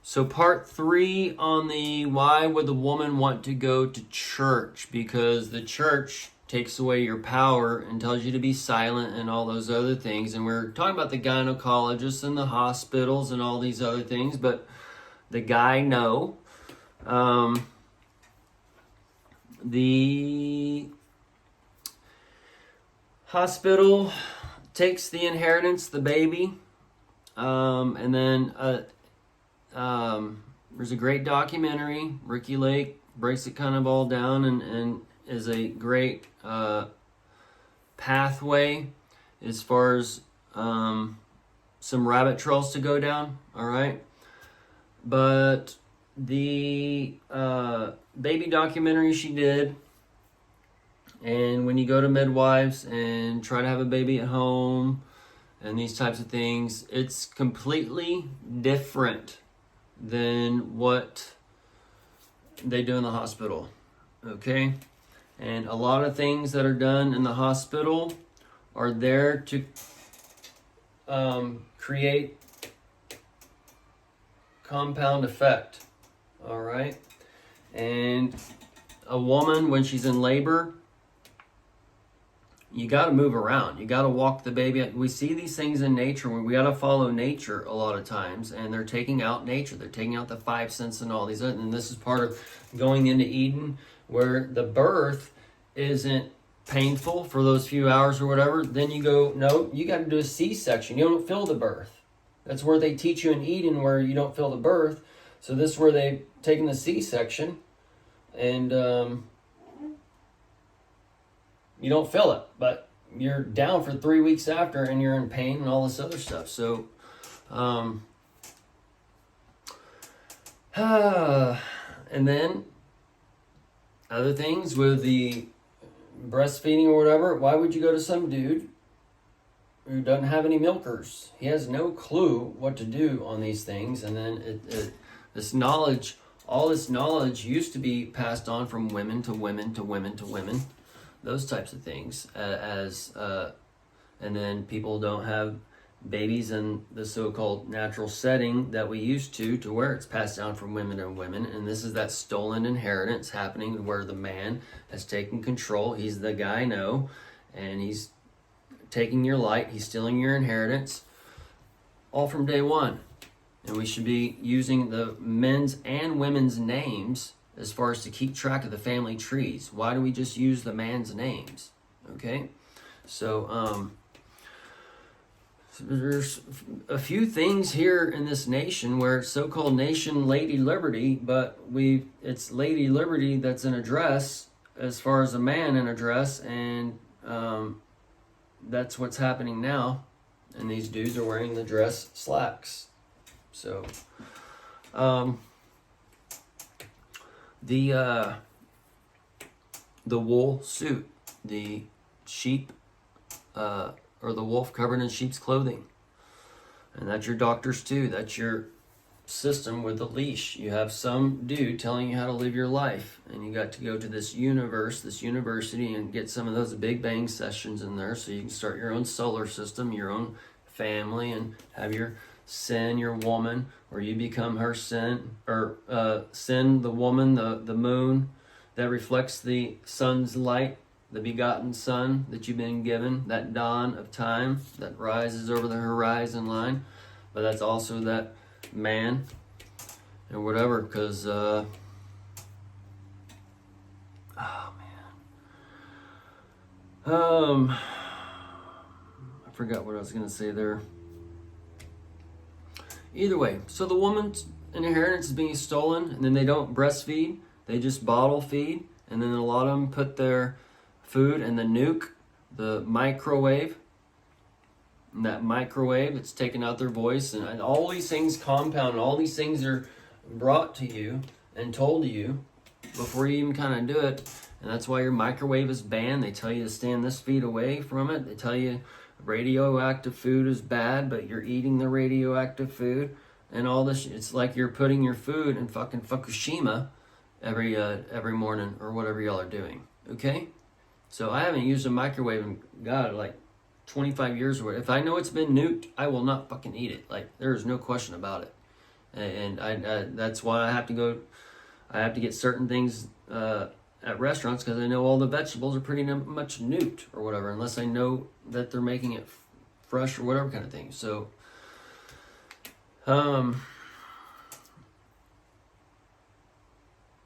So part 3 on the why would the woman want to go to church? Because the church takes away your power and tells you to be silent and all those other things. And we're talking about the gynecologists and the hospitals and all these other things, but the guy no. The hospital takes the inheritance, the baby, and then there's a great documentary. Ricky Lake breaks it kind of all down and is a great pathway as far as some rabbit trails to go down. All right, but the baby documentary she did, and when you go to midwives and try to have a baby at home and these types of things, it's completely different than what they do in the hospital. Okay? And a lot of things that are done in the hospital are there to create compound effect. All right? And a woman, when she's in labor, you got to move around. You got to walk the baby. We see these things in nature where we got to follow nature a lot of times, and they're taking out nature. They're taking out the 5 senses and all these other. And this is part of going into Eden, where the birth isn't painful for those few hours or whatever. Then you go, no, you got to do a C-section. You don't feel the birth. That's where they teach you in Eden, where you don't feel the birth. So this is where they've taken the C-section, and you don't feel it, but you're down for 3 weeks after, and you're in pain and all this other stuff. So, and then other things with the breastfeeding or whatever. Why would you go to some dude who doesn't have any milkers? He has no clue what to do on these things, and then this knowledge, all this knowledge used to be passed on from women to women to women to women. Those types of things, and then people don't have babies in the so-called natural setting that we used to where it's passed down from women to women, and this is that stolen inheritance happening where the man has taken control. He's the guy, no, and he's taking your light, he's stealing your inheritance, all from day one. And we should be using the men's and women's names as far as to keep track of the family trees. Why do we just use the man's names? Okay, so there's a few things here in this nation where it's so-called nation Lady Liberty, but it's Lady Liberty that's in a dress as far as a man in a dress, and that's what's happening now. And these dudes are wearing the dress slacks. So, the wool suit, the sheep, or the wolf covered in sheep's clothing. And that's your doctors too. That's your system with the leash. You have some dude telling you how to live your life, and you got to go to this university, and get some of those Big Bang sessions in there so you can start your own solar system, your own family, and have your sin, your woman, or you become her sin, or sin, the woman, the moon that reflects the sun's light, the begotten sun that you've been given, that dawn of time that rises over the horizon line. But that's also that man or whatever, because oh man, I forgot what I was gonna say there. Either way, so the woman's inheritance is being stolen, and then they don't breastfeed, they just bottle feed, and then a lot of them put their food in the nuke, the microwave, and that microwave, it's taking out their voice, and all these things compound, and all these things are brought to you and told to you before you even kind of do it, and that's why your microwave is banned. They tell you to stand this feet away from it. They tell you radioactive food is bad, but you're eating the radioactive food and all this. It's like you're putting your food in fucking Fukushima every morning or whatever y'all are doing. Okay, so I haven't used a microwave in God like 25 years or whatever. If I know it's been nuked, I will not fucking eat it. Like, there is no question about it. And I that's why I have to get certain things at restaurants, because I know all the vegetables are pretty much nuked or whatever, unless I know that they're making it fresh or whatever kind of thing. So,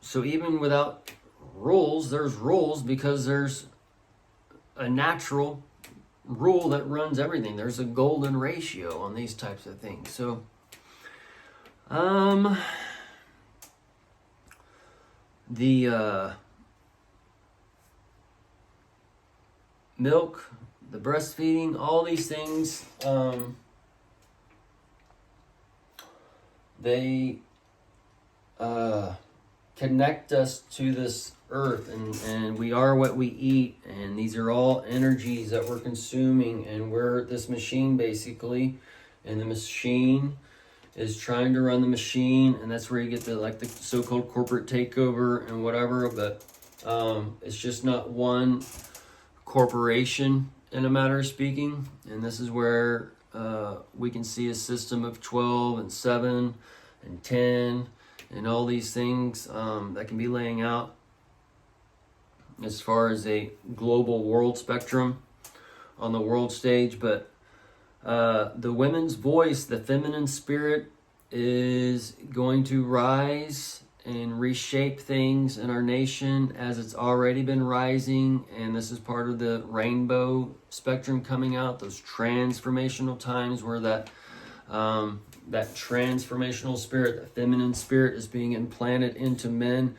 so even without rules, there's rules, because there's a natural rule that runs everything. There's a golden ratio on these types of things. So, the milk, the breastfeeding, all these things, they connect us to this earth, and we are what we eat, and these are all energies that we're consuming, and we're this machine basically, and the machine is trying to run the machine, and that's where you get the so-called corporate takeover and whatever. But it's just not one corporation, in a matter of speaking. And this is where we can see a system of 12 and 7 and 10 and all these things that can be laying out as far as a global world spectrum on the world stage. But the women's voice, the feminine spirit, is going to rise and reshape things in our nation, as it's already been rising. And this is part of the rainbow spectrum coming out, those transformational times where that transformational spirit, the feminine spirit, is being implanted into men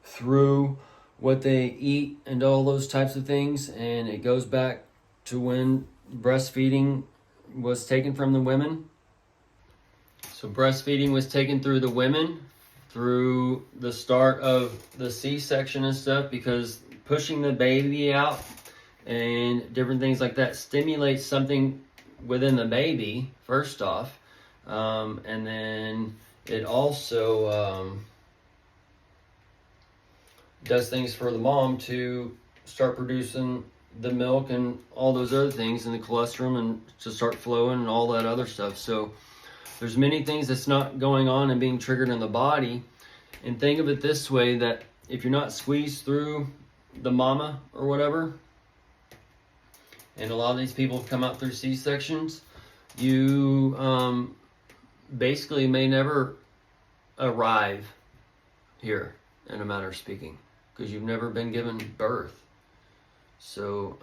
through what they eat and all those types of things. And it goes back to when breastfeeding was taken from the women. So breastfeeding was taken through the women, through the start of the C-section and stuff, because pushing the baby out and different things like that stimulates something within the baby, first off. And then it also does things for the mom to start producing the milk and all those other things, and the colostrum, and to start flowing and all that other stuff. So there's many things that's not going on and being triggered in the body. And think of it this way, that if you're not squeezed through the mama or whatever, and a lot of these people come out through C-sections, you basically may never arrive here, in a matter of speaking, because you've never been given birth. So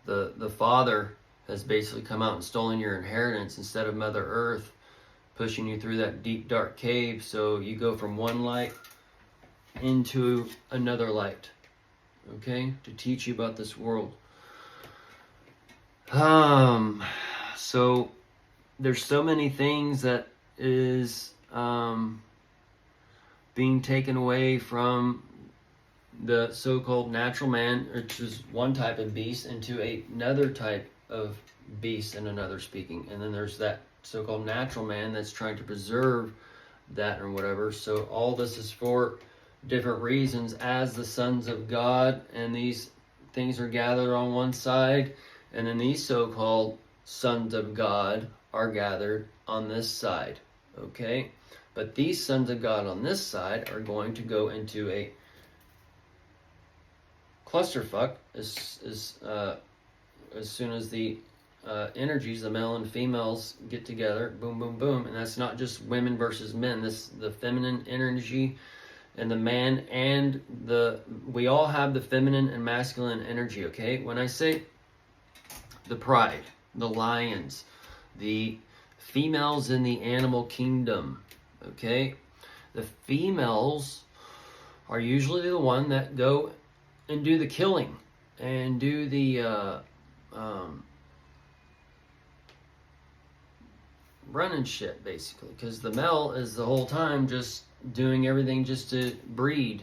the Father has basically come out and stolen your inheritance instead of Mother Earth pushing you through that deep, dark cave. So you go from one light into another light, okay, to teach you about this world. So there's so many things that is being taken away from the so-called natural man, which is one type of beast, into another type of beast, in another speaking. And then there's that so-called natural man that's trying to preserve that or whatever. So all this is for different reasons, as the sons of God, and these things are gathered on one side, and then these so-called sons of God are gathered on this side, okay? But these sons of God on this side are going to go into a clusterfuck as soon as the energies, the male and females, get together. Boom, boom, boom. And that's not just women versus men. The feminine energy and the man, and we all have the feminine and masculine energy, okay? When I say the pride, the lions, the females in the animal kingdom, okay? The females are usually the one that go and do the killing and do the running shit, basically, because the male is the whole time just doing everything just to breed,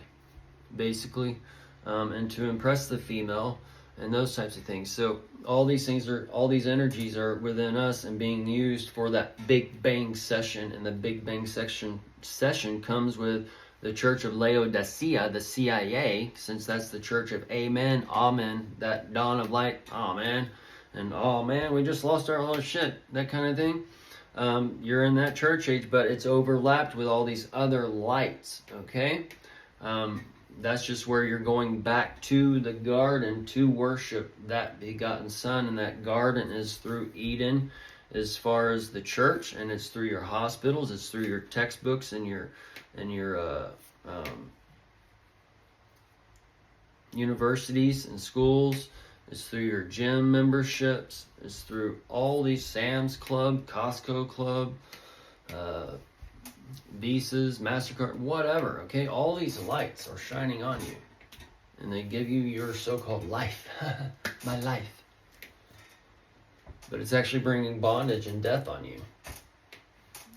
basically, and to impress the female and those types of things. So all these energies are within us and being used for that Big Bang session. And the Big Bang session comes with the Church of Laodicea, the CIA, since that's the Church of Amen, Amen, that dawn of light, amen, and oh man, we just lost our whole shit, that kind of thing. you're in that church age, but it's overlapped with all these other lights, okay? That's just where you're going back to the garden to worship that begotten Son, and that garden is through Eden as far as the church, and it's through your hospitals, it's through your textbooks and your universities and schools, it's through your gym memberships, it's through all these Sam's Club, Costco Club, Visas, MasterCard, whatever, okay? All these lights are shining on you, and they give you your so-called life, my life. But it's actually bringing bondage and death on you.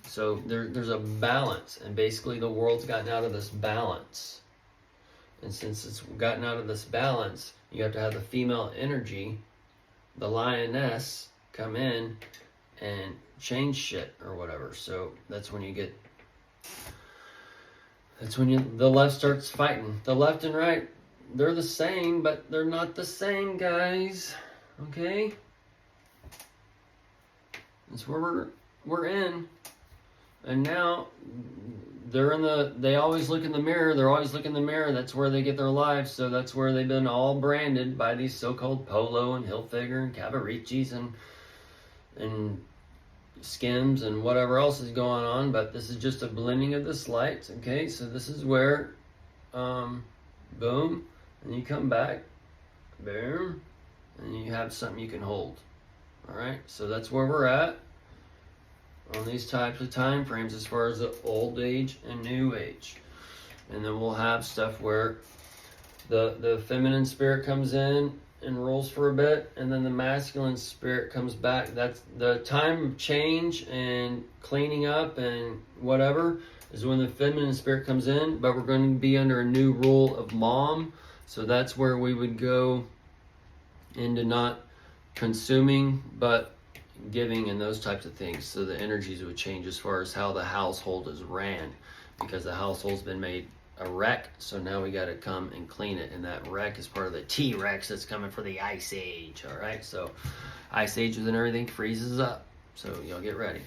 So there's a balance, and basically the world's gotten out of this balance. And since it's gotten out of this balance, you have to have the female energy, the lioness, come in and change shit or whatever. So that's when the left starts fighting. The left and right, they're the same, but they're not the same, guys. Okay? That's where we're in. And now they always look in the mirror. They're always looking in the mirror. That's where they get their lives. So that's where they've been all branded by these so-called Polo and Hilfiger and Cabaricis and Skims and whatever else is going on. But this is just a blending of this light. Okay, so this is where, boom, and you come back, boom, and you have something you can hold. All right, so that's where we're at on these types of time frames as far as the old age and new age. And then we'll have stuff where the feminine spirit comes in and rules for a bit, and then the masculine spirit comes back. That's the time of change and cleaning up and whatever is when the feminine spirit comes in, but we're going to be under a new rule of mom. So that's where we would go into not consuming but giving and those types of things. So the energies would change as far as how the household is ran, because the household's been made a wreck, so now we got to come and clean it, and that wreck is part of the T-Rex that's coming for the Ice Age. All right, so Ice Age and everything freezes up, so y'all get ready.